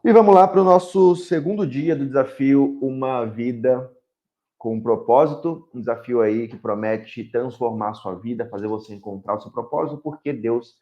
E vamos lá para o nosso segundo dia do desafio Uma Vida com um Propósito. Um desafio aí que promete transformar a sua vida, fazer você encontrar o seu propósito, porque Deus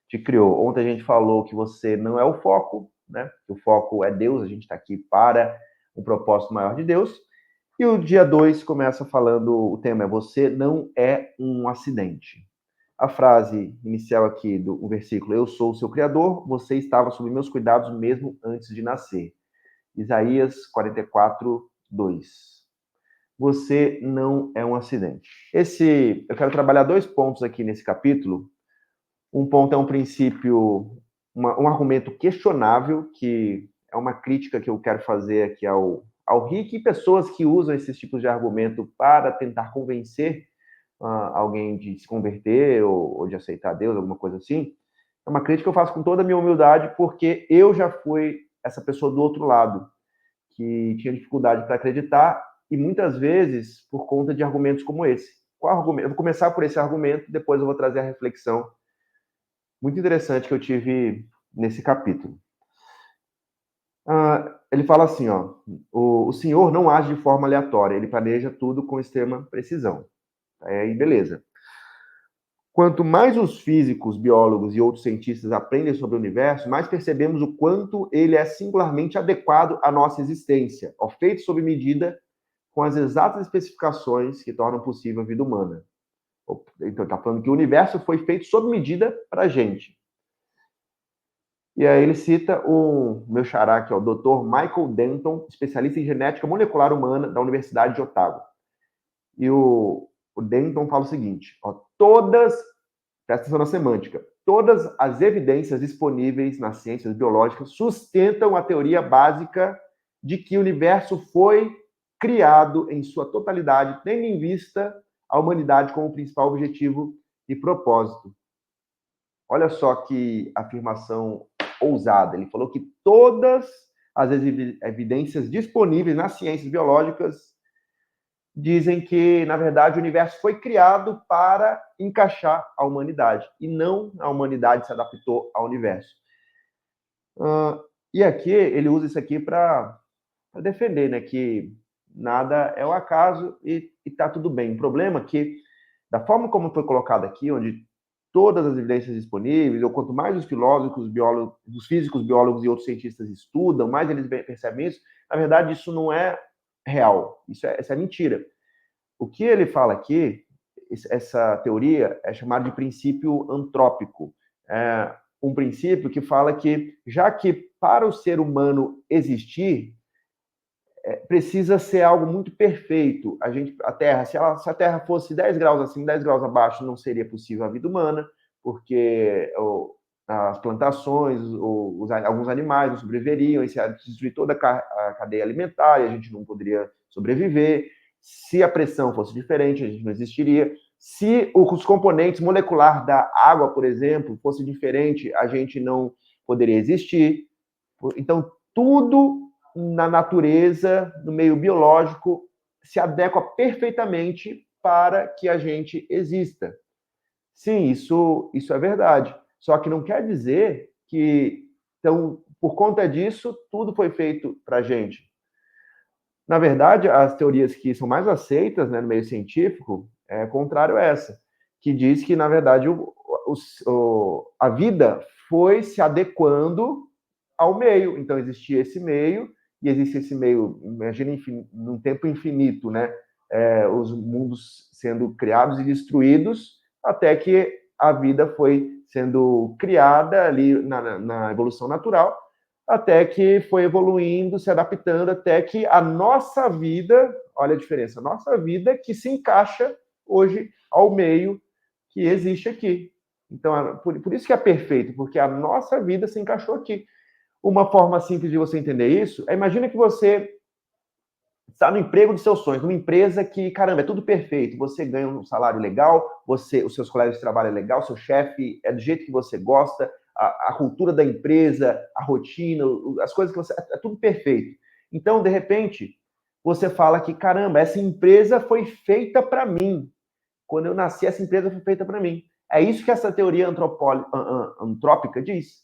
te criou. Ontem a gente falou que você não é o foco, né? O foco é Deus, a gente está aqui para um propósito maior de Deus. E o dia 2 começa falando, o tema é Você não é um acidente. A frase inicial aqui do versículo, eu sou o seu criador, você estava sob meus cuidados mesmo antes de nascer. Isaías 44, 2. Você não é um acidente. Eu quero trabalhar 2 pontos aqui nesse capítulo. Um ponto é um princípio, um argumento questionável, que é uma crítica que eu quero fazer aqui ao Rick e pessoas que usam esses tipos de argumento para tentar convencer alguém de se converter ou de aceitar Deus, alguma coisa assim. É uma crítica que eu faço com toda a minha humildade, porque eu já fui essa pessoa do outro lado, que tinha dificuldade para acreditar, e muitas vezes por conta de argumentos como esse. Qual argumento? Eu vou começar por esse argumento, depois eu vou trazer a reflexão muito interessante que eu tive nesse capítulo. Ele fala assim, ó, o Senhor não age de forma aleatória, ele planeja tudo com extrema precisão. Aí, beleza. Quanto mais os físicos, biólogos e outros cientistas aprendem sobre o universo, mais percebemos o quanto ele é singularmente adequado à nossa existência, ó, feito sob medida, com as exatas especificações que tornam possível a vida humana. Então, está falando que o universo foi feito sob medida para a gente. E aí ele cita o meu xará, que é o Dr. Michael Denton, especialista em genética molecular humana da Universidade de Ottawa. E o Denton fala o seguinte, ó, presta atenção na semântica, todas as evidências disponíveis nas ciências biológicas sustentam a teoria básica de que o universo foi criado em sua totalidade, tendo em vista a humanidade como principal objetivo e propósito. Olha só que afirmação ousada. Ele falou que todas as evidências disponíveis nas ciências biológicas dizem que, na verdade, o universo foi criado para encaixar a humanidade, e não a humanidade se adaptou ao universo. E aqui, ele usa isso aqui para defender, né, que nada é o acaso e está tudo bem. O problema é que, da forma como foi colocado aqui, onde todas as evidências disponíveis, ou quanto mais os filósofos, biólogos, os físicos, biólogos e outros cientistas estudam, mais eles percebem isso, na verdade, isso não é real, isso é mentira. O que ele fala aqui, essa teoria é chamada de princípio antrópico. É um princípio que fala que, já que para o ser humano existir, precisa ser algo muito perfeito. A Terra, se a Terra fosse 10 graus acima, 10 graus abaixo, não seria possível a vida humana, porque as plantações, alguns animais não sobreviveriam, isso ia destruir toda a cadeia alimentar, e a gente não poderia sobreviver. Se a pressão fosse diferente, a gente não existiria. Se os componentes moleculares da água, por exemplo, fosse diferente, a gente não poderia existir. Então, tudo na natureza, no meio biológico, se adequa perfeitamente para que a gente exista. Sim, isso é verdade. Só que não quer dizer que, então, por conta disso, tudo foi feito para a gente. Na verdade, as teorias que são mais aceitas, né, no meio científico é contrário a essa, que diz que, na verdade, a vida foi se adequando ao meio. Então, existia esse meio, e existe esse meio, imagina, num tempo infinito, né? Os mundos sendo criados e destruídos, até que a vida foi sendo criada ali na evolução natural, até que foi evoluindo, se adaptando, até que a nossa vida, olha a diferença, a nossa vida que se encaixa hoje ao meio que existe aqui. Então, por isso que é perfeito, porque a nossa vida se encaixou aqui. Uma forma simples de você entender isso é, imagina que você está no emprego dos seus sonhos, numa empresa que, caramba, é tudo perfeito. Você ganha um salário legal, os seus colegas de trabalho é legal, seu chefe é do jeito que você gosta, a cultura da empresa, a rotina, as coisas que você... É tudo perfeito. Então, de repente, você fala que, caramba, essa empresa foi feita para mim. Quando eu nasci, essa empresa foi feita para mim. É isso que essa teoria antrópica diz.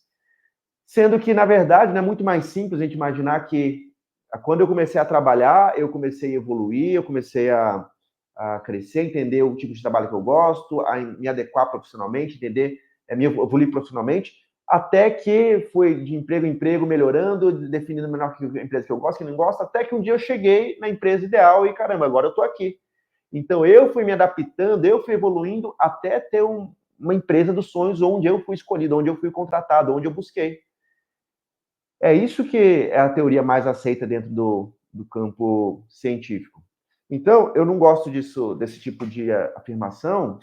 Sendo que, na verdade, é muito mais simples a gente imaginar que quando eu comecei a trabalhar, eu comecei a evoluir, eu comecei a crescer, entender o tipo de trabalho que eu gosto, a me adequar profissionalmente, entender, me evoluir profissionalmente, até que foi de emprego em emprego, melhorando, definindo melhor que a empresa que eu gosto, que não gosto, até que um dia eu cheguei na empresa ideal e, caramba, agora eu estou aqui. Então, eu fui me adaptando, eu fui evoluindo até ter uma empresa dos sonhos onde eu fui escolhido, onde eu fui contratado, onde eu busquei. É isso que é a teoria mais aceita dentro do campo científico. Então, eu não gosto desse tipo de afirmação,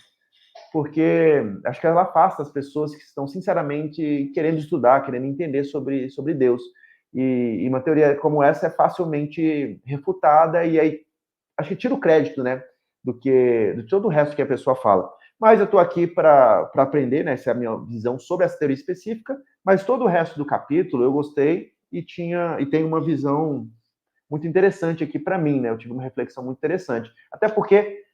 porque acho que ela afasta as pessoas que estão sinceramente querendo estudar, querendo entender sobre Deus. E uma teoria como essa é facilmente refutada, e aí acho que tira o crédito, né, de todo o resto que a pessoa fala. Mas eu estou aqui para aprender, né? Essa é a minha visão sobre essa teoria específica, mas todo o resto do capítulo eu gostei e tem uma visão muito interessante aqui para mim, né? Eu tive uma reflexão muito interessante. Até porque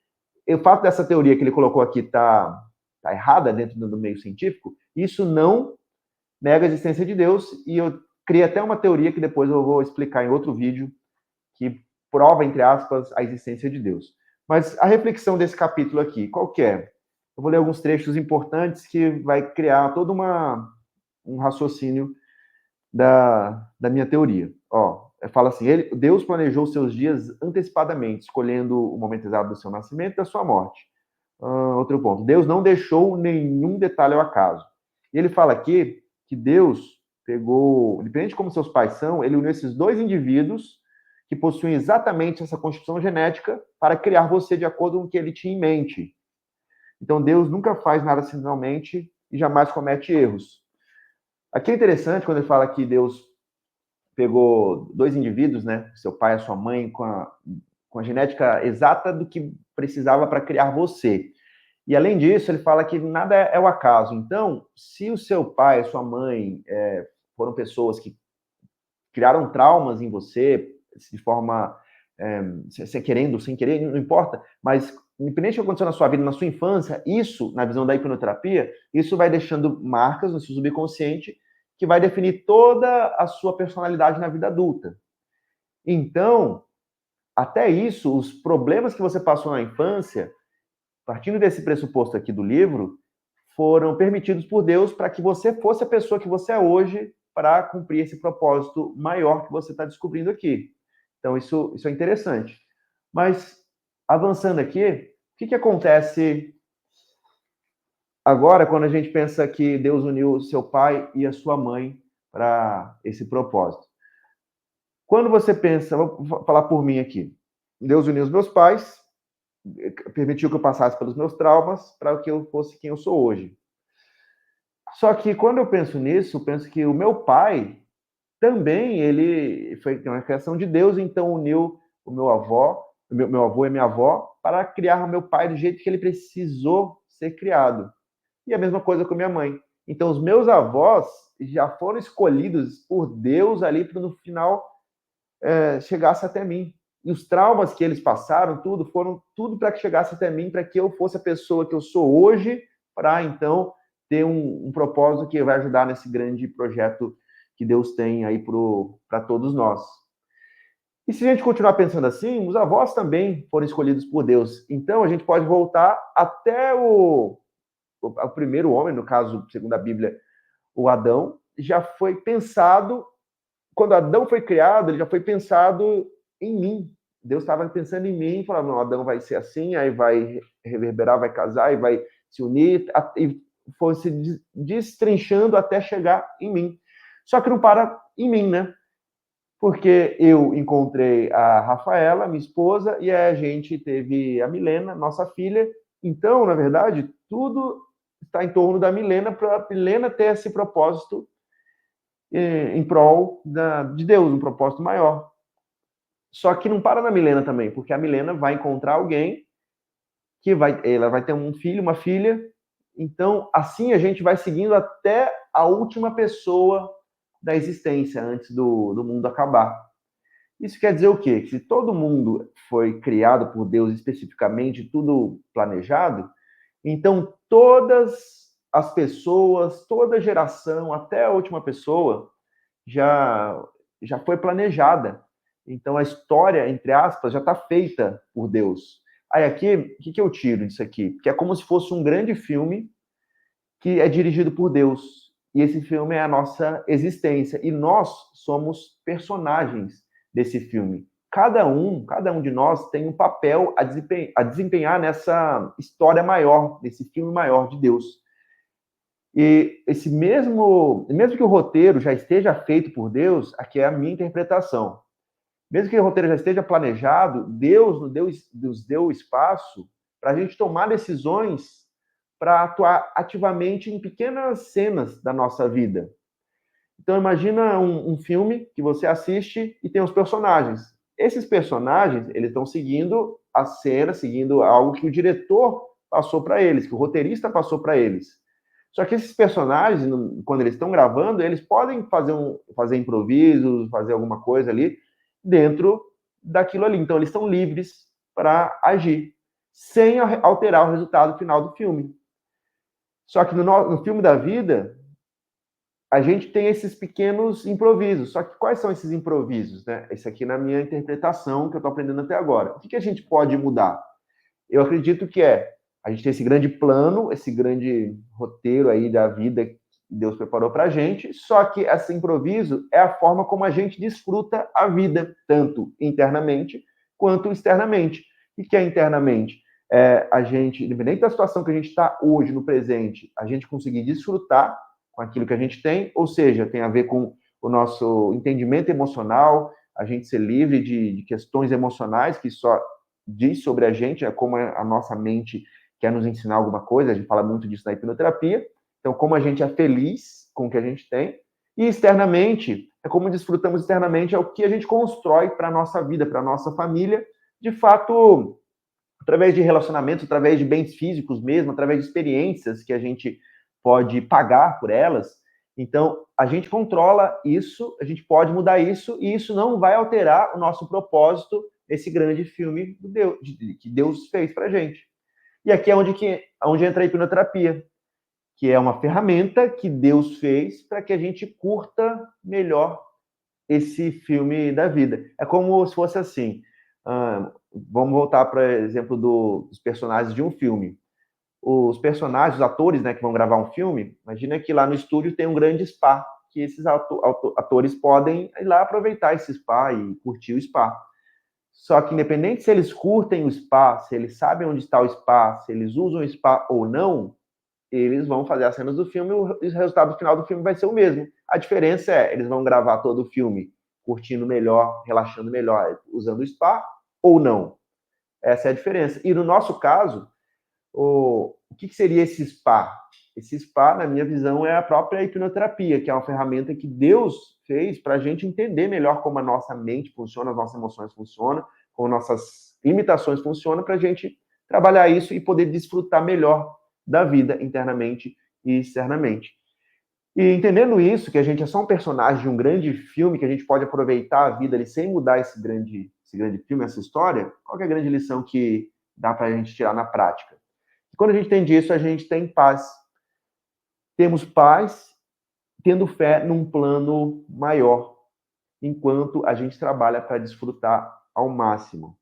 o fato dessa teoria que ele colocou aqui tá errada dentro do meio científico, isso não nega a existência de Deus, e eu criei até uma teoria que depois eu vou explicar em outro vídeo, que prova, entre aspas, a existência de Deus. Mas a reflexão desse capítulo aqui, qual que é? Eu vou ler alguns trechos importantes que vai criar todo um raciocínio da minha teoria. Ó, fala assim, Deus planejou seus dias antecipadamente, escolhendo o momento exato do seu nascimento e da sua morte. Outro ponto, Deus não deixou nenhum detalhe ao acaso. E ele fala aqui que Deus pegou, independente de como seus pais são, ele uniu esses dois indivíduos que possuem exatamente essa constituição genética para criar você de acordo com o que ele tinha em mente. Então Deus nunca faz nada acidentalmente e jamais comete erros. Aqui é interessante quando ele fala que Deus pegou dois indivíduos, né, seu pai e a sua mãe, com a genética exata do que precisava para criar você. E além disso, ele fala que nada é o acaso. Então, se o seu pai, a sua mãe, foram pessoas que criaram traumas em você, de forma, sem querendo, sem querer, não importa, mas independente do que aconteceu na sua vida, na sua infância, isso, na visão da hipnoterapia, isso vai deixando marcas no seu subconsciente que vai definir toda a sua personalidade na vida adulta. Então, até isso, os problemas que você passou na infância, partindo desse pressuposto aqui do livro, foram permitidos por Deus para que você fosse a pessoa que você é hoje para cumprir esse propósito maior que você está descobrindo aqui. Então, isso é interessante. Mas, avançando aqui, o que acontece agora quando a gente pensa que Deus uniu seu pai e a sua mãe para esse propósito? Quando você pensa, vou falar por mim aqui, Deus uniu os meus pais, permitiu que eu passasse pelos meus traumas para que eu fosse quem eu sou hoje. Só que quando eu penso nisso, eu penso que o meu pai também, ele foi uma criação de Deus, então uniu o meu avô e a minha avó, para criar o meu pai do jeito que ele precisou ser criado. E a mesma coisa com minha mãe. Então, os meus avós já foram escolhidos por Deus ali para no final chegasse até mim. E os traumas que eles passaram, foram tudo para que chegasse até mim, para que eu fosse a pessoa que eu sou hoje, para então ter um propósito que vai ajudar nesse grande projeto que Deus tem aí para todos nós. E se a gente continuar pensando assim, os avós também foram escolhidos por Deus. Então a gente pode voltar até o primeiro homem, no caso, segundo a Bíblia, o Adão, já foi pensado, quando Adão foi criado, ele já foi pensado em mim. Deus estava pensando em mim, falava, não, Adão vai ser assim, aí vai reverberar, vai casar, e vai se unir, e foi se destrinchando até chegar em mim. Só que não para em mim, né? Porque eu encontrei a Rafaela, minha esposa, e a gente teve a Milena, nossa filha. Então, na verdade, tudo está em torno da Milena, para a Milena ter esse propósito em prol de Deus, um propósito maior. Só que não para na Milena também, porque a Milena vai encontrar alguém ela vai ter um filho, uma filha. Então, assim a gente vai seguindo até a última pessoa da existência, antes do mundo acabar. Isso quer dizer o quê? Que se todo mundo foi criado por Deus especificamente, tudo planejado, então todas as pessoas, toda a geração, até a última pessoa, já foi planejada. Então, a história, entre aspas, já está feita por Deus. Aí aqui, o que eu tiro disso aqui? Que é como se fosse um grande filme que é dirigido por Deus. E esse filme é a nossa existência. E nós somos personagens desse filme. Cada um de nós tem um papel a desempenhar nessa história maior, nesse filme maior de Deus. E esse mesmo que o roteiro já esteja feito por Deus, aqui é a minha interpretação. Mesmo que o roteiro já esteja planejado, Deus nos deu espaço para a gente tomar decisões para atuar ativamente em pequenas cenas da nossa vida. Então imagina um filme que você assiste e tem os personagens. Esses personagens, eles estão seguindo a cena, seguindo algo que o diretor passou para eles, que o roteirista passou para eles. Só que esses personagens, quando eles estão gravando, eles podem fazer improvisos, fazer alguma coisa ali dentro daquilo ali. Então, eles estão livres para agir, sem alterar o resultado final do filme. Só que no filme da vida, a gente tem esses pequenos improvisos. Só que quais são esses improvisos, né? Esse aqui na minha interpretação, que eu estou aprendendo até agora. O que a gente pode mudar? Eu acredito que a gente tem esse grande plano, esse grande roteiro aí da vida que Deus preparou para a gente, só que esse improviso é a forma como a gente desfruta a vida, tanto internamente quanto externamente. O que é internamente? É a gente, independente da situação que a gente está hoje, no presente, a gente conseguir desfrutar com aquilo que a gente tem, ou seja, tem a ver com o nosso entendimento emocional, a gente ser livre de questões emocionais que só diz sobre a gente, é como a nossa mente quer nos ensinar alguma coisa, a gente fala muito disso na hipnoterapia. Então, como a gente é feliz com o que a gente tem, e externamente, é como desfrutamos externamente, é o que a gente constrói para a nossa vida, para a nossa família, de fato, através de relacionamentos, através de bens físicos mesmo, através de experiências que a gente pode pagar por elas. Então, a gente controla isso, a gente pode mudar isso, e isso não vai alterar o nosso propósito, esse grande filme que Deus fez para a gente. E aqui é onde entra a hipnoterapia, que é uma ferramenta que Deus fez para que a gente curta melhor esse filme da vida. É como se fosse assim, vamos voltar para exemplo dos personagens de um filme. Os personagens, os atores, né, que vão gravar um filme, imagina que lá no estúdio tem um grande spa, que esses atores podem ir lá aproveitar esse spa e curtir o spa. Só que independente se eles curtem o spa, se eles sabem onde está o spa, se eles usam o spa ou não, eles vão fazer as cenas do filme e o resultado final do filme vai ser o mesmo. A diferença é, eles vão gravar todo o filme curtindo melhor, relaxando melhor, usando o spa ou não. Essa é a diferença. E no nosso caso, o que seria esse spa? Esse spa, na minha visão, é a própria hipnoterapia, que é uma ferramenta que Deus fez para a gente entender melhor como a nossa mente funciona, as nossas emoções funcionam, como nossas limitações funcionam, para a gente trabalhar isso e poder desfrutar melhor da vida internamente e externamente. E entendendo isso, que a gente é só um personagem de um grande filme, que a gente pode aproveitar a vida ali sem mudar esse grande filme, essa história, qual é a grande lição que dá para a gente tirar na prática? Quando a gente entende isso, a gente tem paz. Temos paz tendo fé num plano maior, enquanto a gente trabalha para desfrutar ao máximo.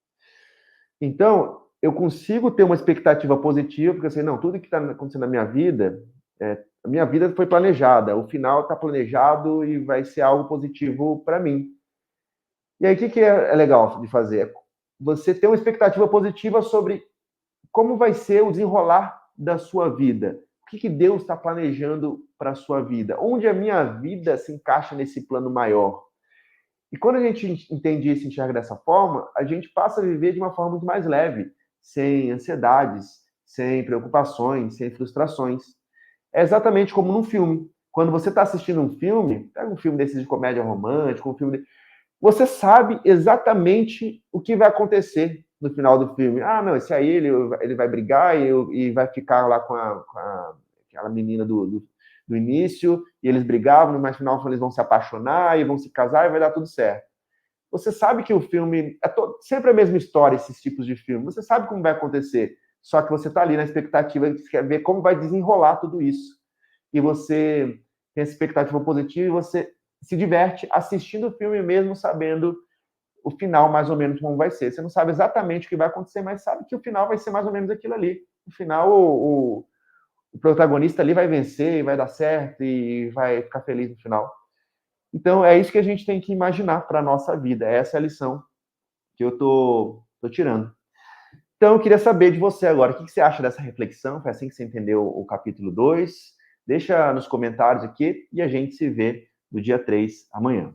Então, eu consigo ter uma expectativa positiva, porque assim, não, tudo que está acontecendo na minha vida, a minha vida foi planejada, o final está planejado e vai ser algo positivo para mim. E aí, o que é legal de fazer? Você ter uma expectativa positiva sobre como vai ser o desenrolar da sua vida. O que Deus está planejando para a sua vida? Onde a minha vida se encaixa nesse plano maior? E quando a gente entende isso e enxerga dessa forma, a gente passa a viver de uma forma muito mais leve, sem ansiedades, sem preocupações, sem frustrações. É exatamente como num filme. Quando você está assistindo um filme, pega um filme desses de comédia romântica, você sabe exatamente o que vai acontecer no final do filme. Ah, não, esse aí ele vai brigar e vai ficar lá com aquela menina do início, e eles brigavam, mas no final eles vão se apaixonar e vão se casar e vai dar tudo certo. Você sabe que o filme é sempre a mesma história, esses tipos de filme. Você sabe como vai acontecer, só que você está ali na expectativa de quer ver como vai desenrolar tudo isso. e você tem essa expectativa positiva e você se diverte assistindo o filme mesmo sabendo o final mais ou menos como vai ser. Você não sabe exatamente o que vai acontecer, mas sabe que o final vai ser mais ou menos aquilo ali. No final, o protagonista ali vai vencer, vai dar certo e vai ficar feliz no final. Então, é isso que a gente tem que imaginar para a nossa vida. Essa é a lição que eu tô tirando. Então, eu queria saber de você agora, o que você acha dessa reflexão? Foi assim que você entendeu o capítulo 2? Deixa nos comentários aqui e a gente se vê no dia 3 amanhã.